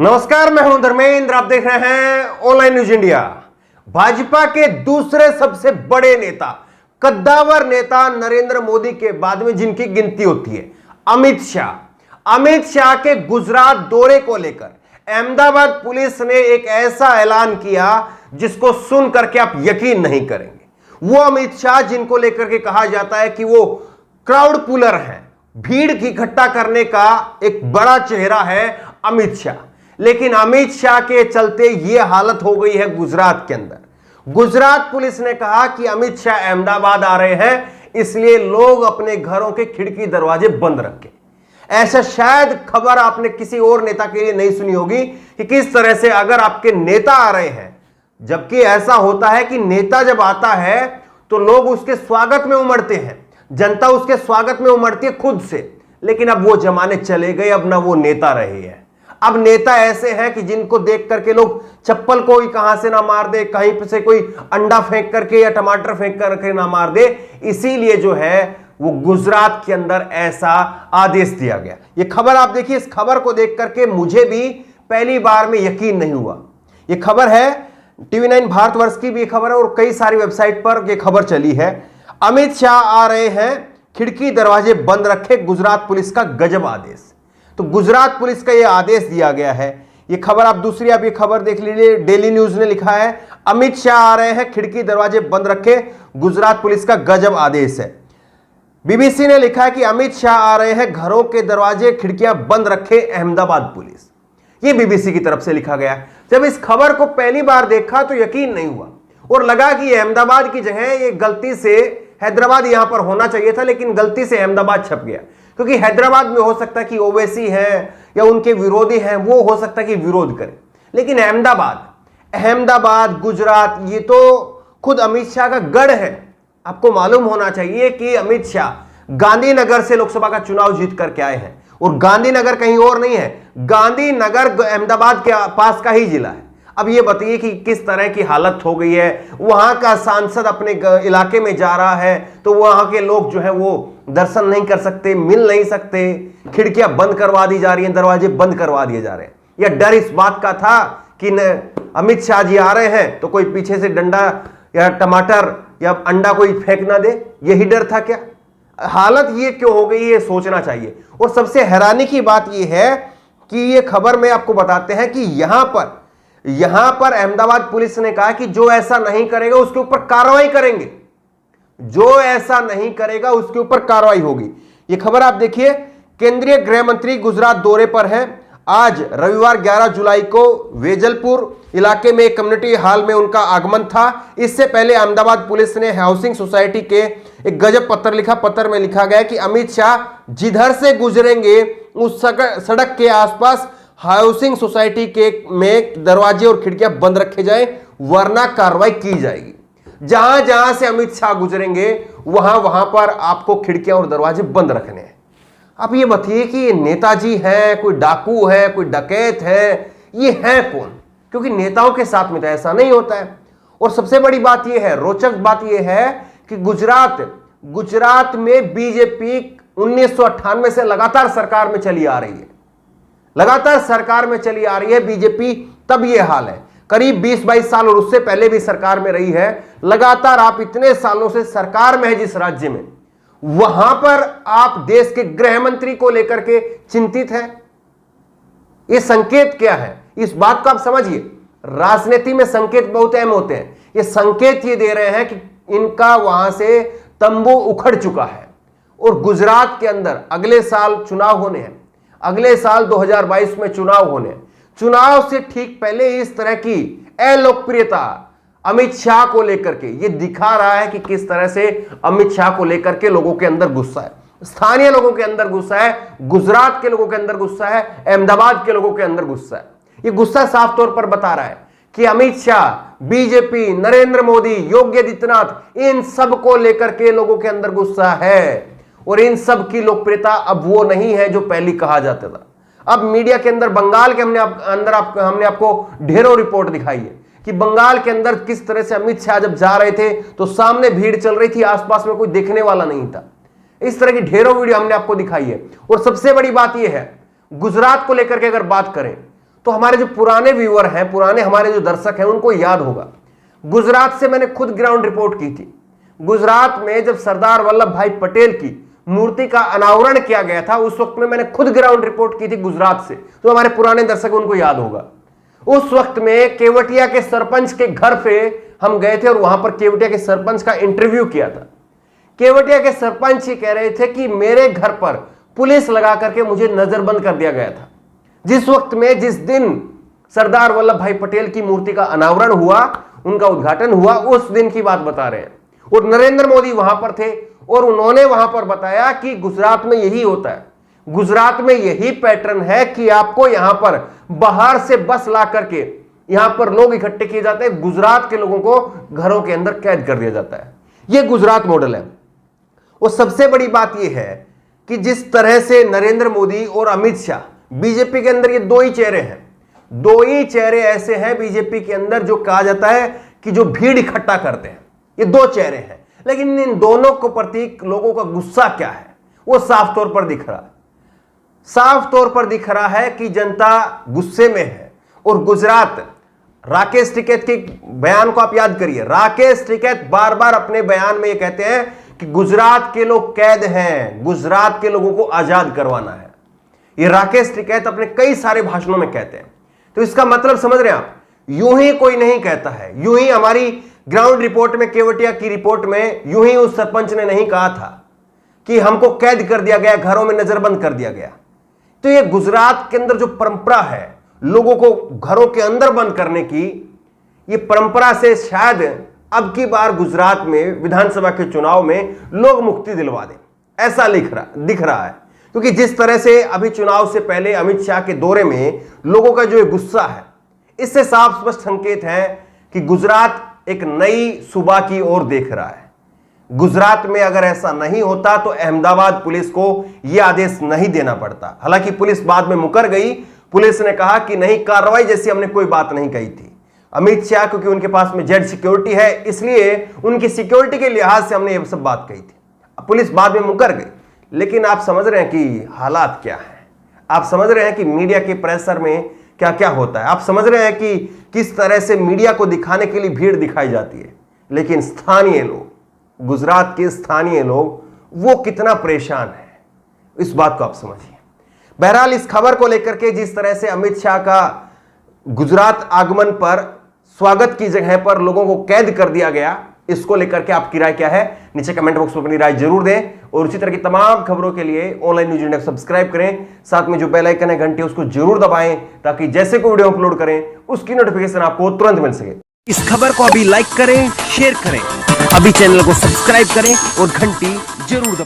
नमस्कार, मैं हूं धर्मेंद्र। आप देख रहे हैं ऑनलाइन न्यूज इंडिया। भाजपा के दूसरे सबसे बड़े नेता, कद्दावर नेता नरेंद्र मोदी के बाद में जिनकी गिनती होती है, अमित शाह के गुजरात दौरे को लेकर अहमदाबाद पुलिस ने एक ऐसा ऐलान किया जिसको सुन करके आप यकीन नहीं करेंगे। वो अमित शाह जिनको लेकर के कहा जाता है कि वो क्राउड पुलर हैं, भीड़ की इकट्ठा करने का एक बड़ा चेहरा है अमित शाह। लेकिन अमित शाह के चलते यह हालत हो गई है गुजरात के अंदर। गुजरात पुलिस ने कहा कि अमित शाह अहमदाबाद आ रहे हैं, इसलिए लोग अपने घरों के खिड़की दरवाजे बंद रखें। ऐसा शायद खबर आपने किसी और नेता के लिए नहीं सुनी होगी कि किस तरह से अगर आपके नेता आ रहे हैं, जबकि ऐसा होता है कि नेता जब आता है तो लोग उसके स्वागत में उमड़ते हैं, जनता उसके स्वागत में उमड़ती है खुद से। लेकिन अब वो जमाने चले गए, अब ना वो नेता रहे हैं। अब नेता ऐसे हैं कि जिनको देख करके लोग चप्पल को ही कहां से ना मार दे, कहीं से कोई अंडा फेंक करके या टमाटर फेंक करके ना मार दे। इसीलिए जो है वो गुजरात के अंदर ऐसा आदेश दिया गया। ये खबर आप देखिए, इस खबर को देख करके मुझे भी पहली बार में यकीन नहीं हुआ। ये खबर है TV9 भारतवर्ष की भी खबर है और कई सारी वेबसाइट पर यह खबर चली है। अमित शाह आ रहे हैं, खिड़की दरवाजे बंद रखे, गुजरात पुलिस का गजब आदेश। तो गुजरात पुलिस का यह आदेश दिया गया है। यह खबर आप दूसरी आप ये खबर देख लीजिए, डेली न्यूज ने लिखा है अमित शाह आ रहे हैं, खिड़की दरवाजे बंद रखे, गुजरात पुलिस का गजब आदेश है। BBC ने लिखा है कि अमित शाह आ रहे हैं, घरों के दरवाजे खिड़कियां बंद रखे अहमदाबाद पुलिस। यह BBC की तरफ से लिखा गया। जब इस खबर को पहली बार देखा तो यकीन नहीं हुआ और लगा कि अहमदाबाद की जगह ये गलती से हैदराबाद यहां पर होना चाहिए था, लेकिन गलती से अहमदाबाद छप गया। क्योंकि हैदराबाद में हो सकता है कि ओवैसी है या उनके विरोधी हैं, वो हो सकता है कि विरोध करें, लेकिन अहमदाबाद गुजरात, ये तो खुद अमित शाह का गढ़ है। आपको मालूम होना चाहिए कि अमित शाह गांधीनगर से लोकसभा का चुनाव जीत करके आए हैं और गांधीनगर कहीं और नहीं है, गांधीनगर अहमदाबाद के पास का ही जिला है। अब ये बताइए कि किस तरह की हालत हो गई है। वहां का सांसद अपने इलाके में जा रहा है तो वहां के लोग जो है वो दर्शन नहीं कर सकते, मिल नहीं सकते, खिड़कियां बंद करवा दी जा रही हैं, दरवाजे बंद करवा दिए जा रहे हैं। यह डर इस बात का था कि अमित शाह जी आ रहे हैं तो कोई पीछे से डंडा या टमाटर या अंडा कोई फेंक ना दे, यही डर था क्या? हालत ये क्यों हो गई, ये सोचना चाहिए। और सबसे हैरानी की बात यह है कि ये खबर में आपको बताते हैं कि यहां पर अहमदाबाद पुलिस ने कहा कि जो ऐसा नहीं करेगा उसके ऊपर कार्रवाई करेंगे, जो ऐसा नहीं करेगा उसके ऊपर कार्रवाई होगी। यह खबर आप देखिए, केंद्रीय गृह मंत्री गुजरात दौरे पर हैं। आज रविवार 11 जुलाई को वेजलपुर इलाके में एक कम्युनिटी हॉल में उनका आगमन था। इससे पहले अहमदाबाद पुलिस ने हाउसिंग सोसाइटी के एक गजब पत्र लिखा। पत्र में लिखा गया कि अमित शाह जिधर से गुजरेंगे उस सड़क के आसपास हाउसिंग सोसाइटी के में दरवाजे और खिड़कियां बंद रखे जाएं, वरना कार्रवाई की जाएगी। जहां जहां से अमित शाह गुजरेंगे वहां पर आपको खिड़कियां और दरवाजे बंद रखने हैं। अब ये बताइए कि ये नेताजी है, कोई डाकू है, कोई डकैत है, ये है कौन? क्योंकि नेताओं के साथ में तो ऐसा नहीं होता है। और सबसे बड़ी बात यह है, रोचक बात यह है कि गुजरात में बीजेपी 1998 से लगातार सरकार में चली आ रही है, लगातार सरकार में चली आ रही है बीजेपी। तब यह हाल है, करीब 20-22 साल और उससे पहले भी सरकार में रही है। लगातार आप इतने सालों से सरकार में है जिस राज्य में, वहां पर आप देश के गृह मंत्री को लेकर के चिंतित हैं। यह संकेत क्या है, इस बात को आप समझिए। राजनीति में संकेत बहुत अहम होते हैं। ये संकेत ये दे रहे हैं कि इनका वहां से तंबू उखड़ चुका है और गुजरात के अंदर अगले साल चुनाव होने हैं। अगले साल 2022 में चुनाव होने, चुनाव से ठीक पहले इस तरह की अलोकप्रियता अमित शाह को लेकर के ये दिखा रहा है कि किस तरह से अमित शाह को लेकर के लोगों के अंदर गुस्सा है, स्थानीय लोगों के अंदर गुस्सा है, गुजरात के लोगों के अंदर गुस्सा है, अहमदाबाद के लोगों के अंदर गुस्सा है। ये गुस्सा साफ तौर पर बता रहा है कि अमित शाह, बीजेपी, नरेंद्र मोदी, योगी आदित्यनाथ, इन सब को लेकर के लोगों के अंदर गुस्सा है। और इन सब की लोकप्रियता अब वो नहीं है जो पहले कहा जाता था। अब मीडिया के अंदर बंगाल के हमने आपको ढेरों रिपोर्ट दिखाई है कि बंगाल के अंदर किस तरह से अमित शाह जब जा रहे थे तो सामने भीड़ चल रही थी, आसपास में कोई देखने वाला नहीं था। इस तरह की ढेरों वीडियो हमने आपको दिखाई है। और सबसे बड़ी बात यह है, गुजरात को लेकर के अगर बात करें तो हमारे जो पुराने व्यूअर हैं, पुराने हमारे जो दर्शक हैं, उनको याद होगा गुजरात से मैंने खुद ग्राउंड रिपोर्ट की थी। गुजरात में जब सरदार वल्लभ भाई पटेल की मूर्ति का अनावरण किया गया था, उस वक्त में मैंने खुद ग्राउंड रिपोर्ट की थी गुजरात से। तो हमारे पुराने दर्शक उनको याद होगा। उस वक्त में केवटिया के सरपंच के घर पे हम गए थे और वहां पर केवटिया के सरपंच का इंटरव्यू किया था। केवटिया के सरपंच ही कह रहे थे कि मेरे घर पर पुलिस लगा करके मुझे नजरबंद कर दिया गया था। जिस वक्त में, जिस दिन सरदार वल्लभ भाई पटेल की मूर्ति का अनावरण हुआ, उनका उद्घाटन हुआ, उस दिन की बात बता रहे हैं। और नरेंद्र मोदी वहां पर थे और उन्होंने वहां पर बताया कि गुजरात में यही होता है, गुजरात में यही पैटर्न है कि आपको यहां पर बाहर से बस ला करके यहां पर लोग इकट्ठे किए जाते हैं, गुजरात के लोगों को घरों के अंदर कैद कर दिया जाता है। यह गुजरात मॉडल है। और सबसे बड़ी बात यह है कि जिस तरह से नरेंद्र मोदी और अमित शाह, बीजेपी के अंदर ये दो ही चेहरे हैं, दो ही चेहरे ऐसे हैं बीजेपी के अंदर जो कहा जाता है कि जो भीड़ इकट्ठा करते हैं। ये दो चेहरे हैं, लेकिन इन दोनों को प्रति लोगों का गुस्सा क्या है वो साफ तौर पर दिख रहा है। साफ तौर पर दिख रहा है कि जनता गुस्से में है। और गुजरात, राकेश टिकैत के बयान को आप याद करिए। राकेश टिकैत बार बार अपने बयान में ये कहते हैं कि गुजरात के लोग कैद हैं, गुजरात के लोगों को आजाद करवाना है। ये राकेश टिकैत अपने कई सारे भाषणों में कहते हैं। तो इसका मतलब समझ रहे हैं आप, यूं ही कोई नहीं कहता है, यूं ही हमारी ग्राउंड रिपोर्ट में, केवटिया की रिपोर्ट में यूं ही उस सरपंच ने नहीं कहा था कि हमको कैद कर दिया गया, घरों में नजरबंद कर दिया गया। तो ये गुजरात के अंदर जो परंपरा है लोगों को घरों के अंदर बंद करने की, ये परंपरा से शायद अब की बार गुजरात में विधानसभा के चुनाव में लोग मुक्ति दिलवा दें, ऐसा दिख रहा है। क्योंकि जिस तरह से अभी चुनाव से पहले अमित शाह के दौरे में लोगों का जो गुस्सा है, इससे साफ स्पष्ट संकेत है कि गुजरात एक नई सुबह की ओर देख रहा है। गुजरात में अगर ऐसा नहीं होता तो अहमदाबाद पुलिस को यह आदेश नहीं देना पड़ता। हालांकि पुलिस बाद में मुकर गई, पुलिस ने कहा कि नहीं, कार्रवाई जैसी हमने कोई बात नहीं कही थी। अमित शाह क्योंकि उनके पास में जेड सिक्योरिटी है, इसलिए उनकी सिक्योरिटी के लिहाज से हमने ये सब बात कही थी। पुलिस बाद में मुकर गई। लेकिन आप समझ रहे हैं कि हालात क्या है, आप समझ रहे हैं कि मीडिया के प्रेशर में क्या क्या होता है, आप समझ रहे हैं कि किस तरह से मीडिया को दिखाने के लिए भीड़ दिखाई जाती है। लेकिन स्थानीय लोग, गुजरात के स्थानीय लोग, वो कितना परेशान है, इस बात को आप समझिए। बहरहाल इस खबर को लेकर के जिस तरह से अमित शाह का गुजरात आगमन पर स्वागत की जगह पर लोगों को कैद कर दिया गया, इसको लेकर के आपकी राय क्या है, नीचे कमेंट बॉक्स में अपनी राय जरूर दें। और इसी तरह की तमाम खबरों के लिए ऑनलाइन न्यूज इंडिया को सब्सक्राइब करें, साथ में जो बेल आइकन है घंटी उसको जरूर दबाएं, ताकि जैसे कोई वीडियो अपलोड करें उसकी नोटिफिकेशन आपको तुरंत मिल सके। इस खबर को अभी लाइक करें, शेयर करें, अभी चैनल को सब्सक्राइब करें और घंटी जरूर दबाएं।